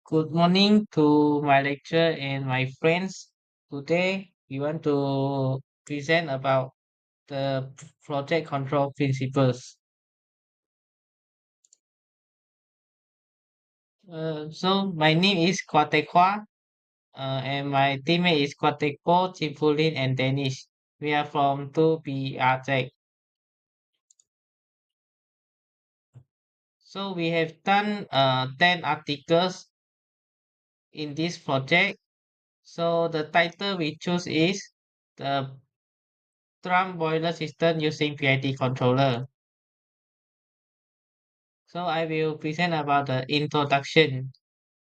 Good morning to my lecturer and my friends. Today we want to present about the project control principles. So my name is Kwatekwa, and my teammate is Kwatekpo, Chipulin, and Danish. We are from 2BRZ. So we have done 10 articles in this project. So the title we choose is the drum boiler system using PID controller. So I will present about the introduction.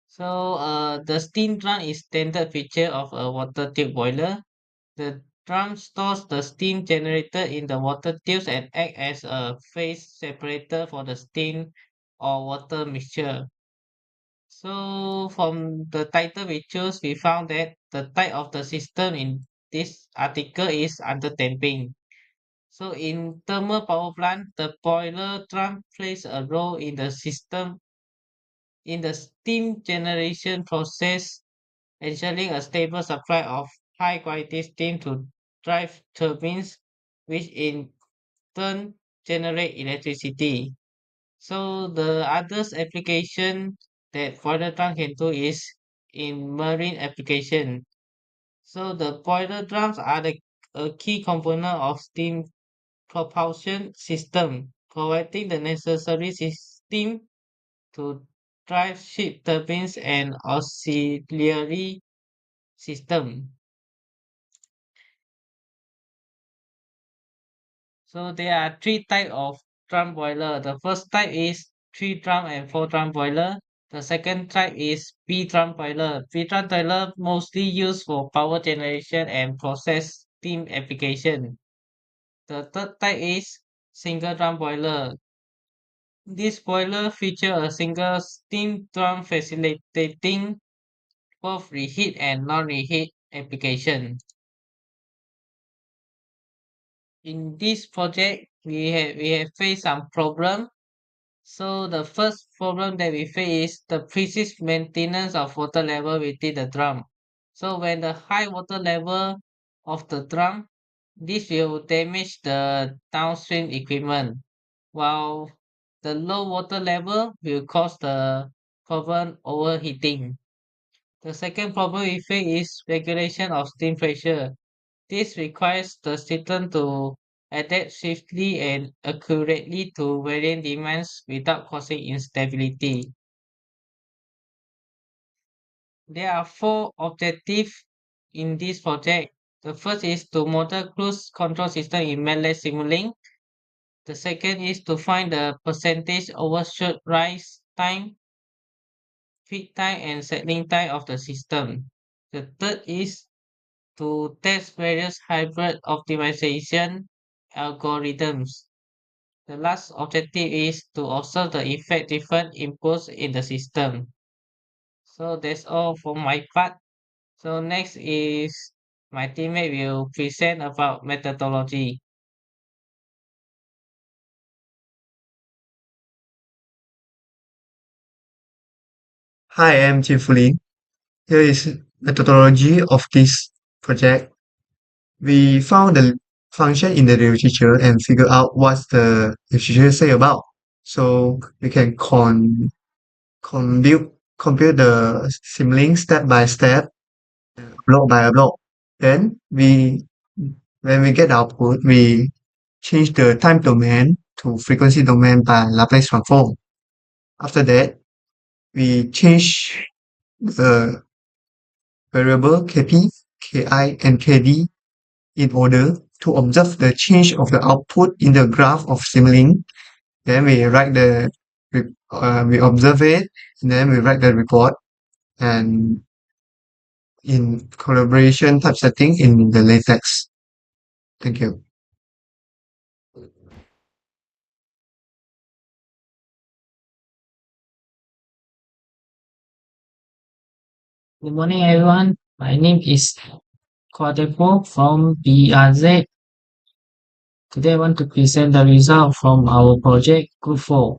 So the steam drum is standard feature of a water tube boiler. The drum stores the steam generated in the water tubes and act as a phase separator for the steam or water mixture. So from the title we choose, we found that the type of the system in this article is under damping. So in thermal power plant, the boiler drum plays a role in the system in the steam generation process, ensuring a stable supply of high quality steam to drive turbines, which in turn generate electricity. So the others application that boiler drum can do is in marine application. So the boiler drums are a key component of steam propulsion system, providing the necessary steam to drive ship turbines and auxiliary system. So there are three types of drum boiler. The first type is three drum and four drum boiler. The second type is B drum boiler. B drum boiler mostly used for power generation and process steam application. The third type is single drum boiler. This boiler feature a single steam drum facilitating both reheat and non-reheat application. In this project, we have faced some problem. So the first problem that we face is the precise maintenance of water level within the drum. So when the high water level of the drum, this will damage the downstream equipment, while the low water level will cause the problem overheating. The second problem we face is regulation of steam pressure. This requires the system to adapt swiftly and accurately to varying demands without causing instability. There are four objectives in this project. The first is to model cruise control system in MATLAB Simulink. The second is to find the percentage overshoot rise time, peak time, and settling time of the system. The third is to test various hybrid optimization algorithms. The last objective is to observe the effect different inputs in the system. So that's all for my part. So next is my teammate will present about methodology. Hi, I'm Chifulin. Here is methodology of this project. We found the function in the literature and figure out what the literature say about. So we can compute compute the sibling step by step, block by block. Then when we get output, we change the time domain to frequency domain by Laplace transform. After that, we change the variable Kp, Ki, and Kd in order to observe the change of the output in the graph of Simulink. Then we observe it, and then we write the report and in collaboration type setting in the latex. Thank you. Good morning, everyone. My name is Kwadepo from BRZ. Today I want to present the result from our project Group 4.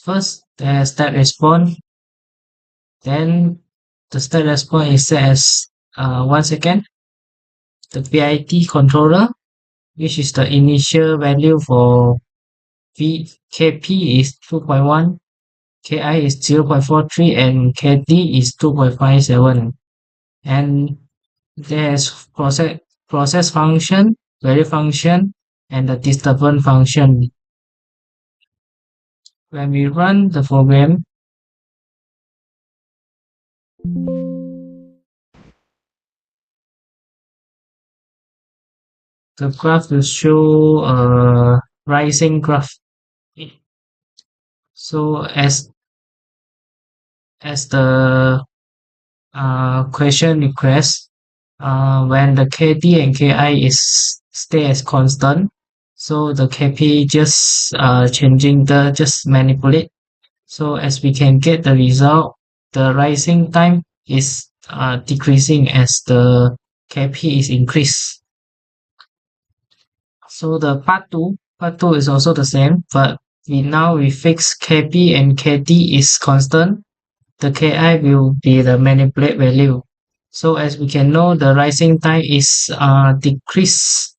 First, the step response. Then the step response is set as 1 second. The PIT controller, which is the initial value for KP is 2.1, KI is 0.43, and KD is 2.57. And there's process function, value function, and the disturbance function. When we run the program, the graph will show a rising graph. So as the question requests, when the KD and KI is stay as constant, so the KP just changing the just manipulate. So as we can get the result, the rising time is decreasing as the KP is increased. So the part two is also the same, but we fix KP and KD is constant. The Ki will be the manipulate value. So as we can know, the rising time is decrease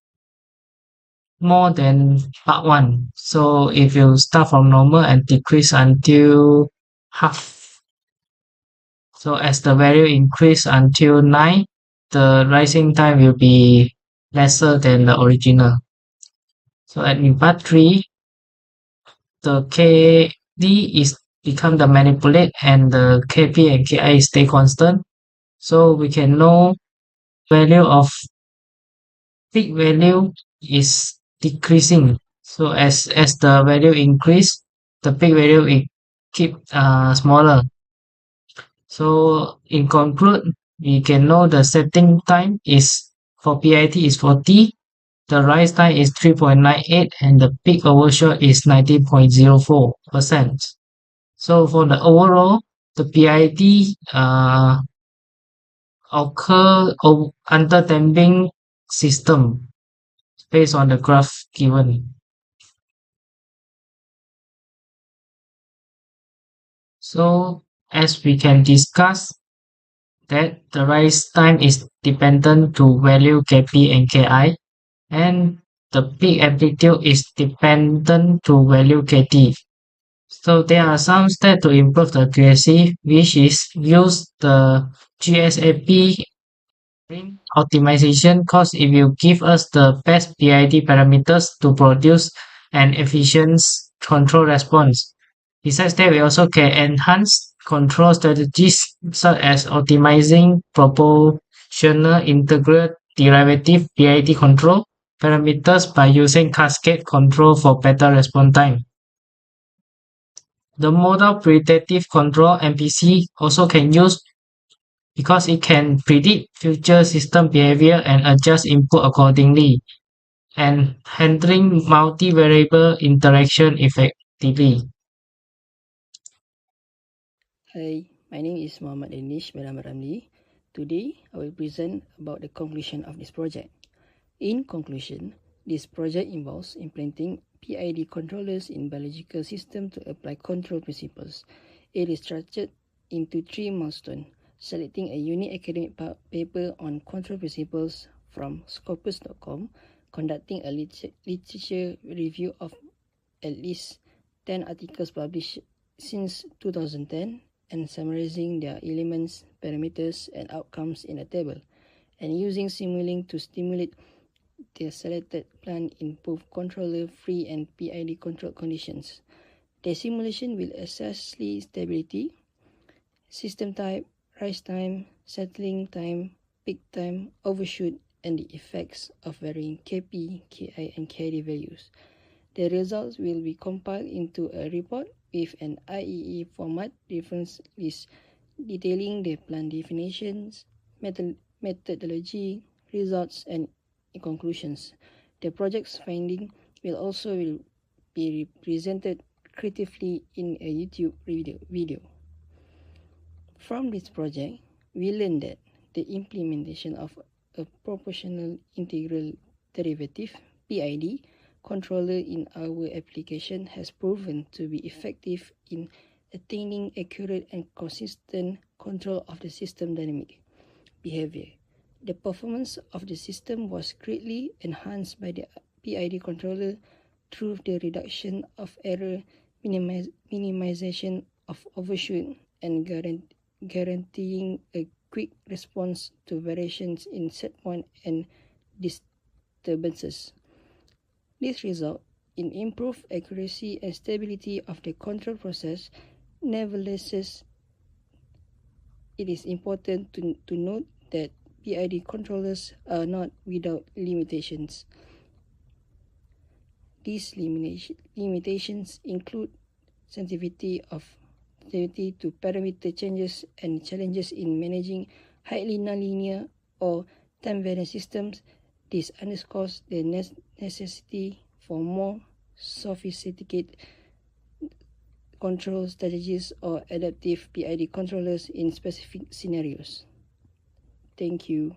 more than part one. So if you start from normal and decrease until half, so as the value increase until 9, the rising time will be lesser than the original. So in part 3, the KD is become the manipulate and the KP and KI stay constant. So we can know value of peak value is decreasing. So as the value increase, the peak value it keep smaller. So in conclude, we can know the setting time is for PIT is 40, the rise time is 3.98, and the peak overshot is 90.04%. So for the overall, the PIT occur under damping system based on the graph given. So as we can discuss that the rise time is dependent to value Kp and Ki, and the peak amplitude is dependent to value Kt. So there are some steps to improve the accuracy, which is use the GSAP optimization, because if you give us the best PID parameters to produce an efficient control response. Besides that, we also can enhance control strategies such as optimizing proportional integral derivative PID control parameters by using cascade control for better response time. The model predictive control MPC also can use because it can predict future system behavior and adjust input accordingly, and handling multivariable interaction effectively. Hi, my name is Muhammad Danish Beram Ramli. Today, I will present about the conclusion of this project. In conclusion, this project involves implementing PID controllers in biological systems to apply control principles. It is structured into 3 milestones: selecting a unique academic paper on control principles from Scopus.com, conducting a literature review of at least 10 articles published since 2010, and summarizing their elements, parameters, and outcomes in a table, and using Simulink to stimulate the selected plant in both controller-free and PID controlled conditions. The simulation will assess stability, system type, rise time, settling time, peak time, overshoot, and the effects of varying Kp, Ki, and Kd values. The results will be compiled into a report with an IEE format reference list detailing the plan definitions, methodology, results, and conclusions. The project's finding will also be presented creatively in a YouTube video. From this project, we learned that the implementation of a proportional integral derivative PID controller in our application has proven to be effective in attaining accurate and consistent control of the system dynamic behavior. The performance of the system was greatly enhanced by the PID controller through the reduction of error, minimization of overshoot, and guaranteeing a quick response to variations in set point and disturbances. This results in improved accuracy and stability of the control process. Nevertheless, it is important to note that PID controllers are not without limitations. These limitations include sensitivity to parameter changes and challenges in managing highly nonlinear or time-variant systems. This underscores the necessity for more sophisticated control strategies or adaptive PID controllers in specific scenarios. Thank you.